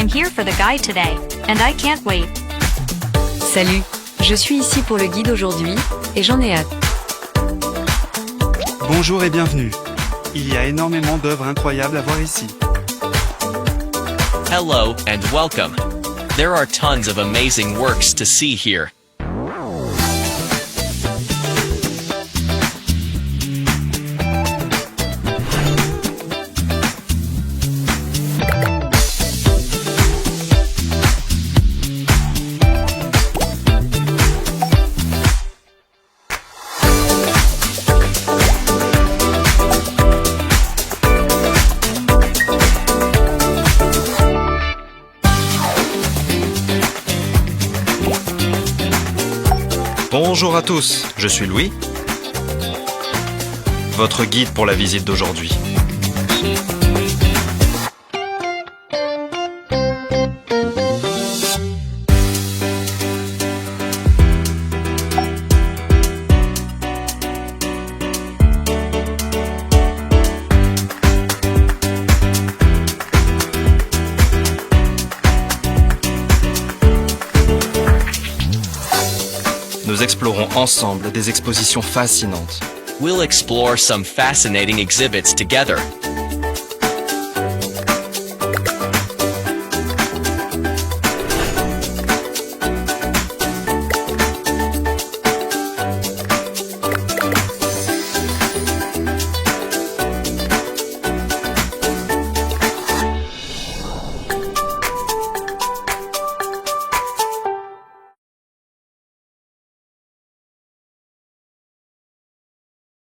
I'm here for the guide today, and I can't wait. Salut, je suis ici pour le guide aujourd'hui, et j'en ai hâte. Bonjour et bienvenue. Il y a énormément d'œuvres incroyables à voir ici. Hello and welcome. There are tons of amazing works to see here. Bonjour à tous, je suis Louis, votre guide pour la visite d'aujourd'hui. Nous explorons ensemble des expositions fascinantes. We'll explore some fascinating exhibits together.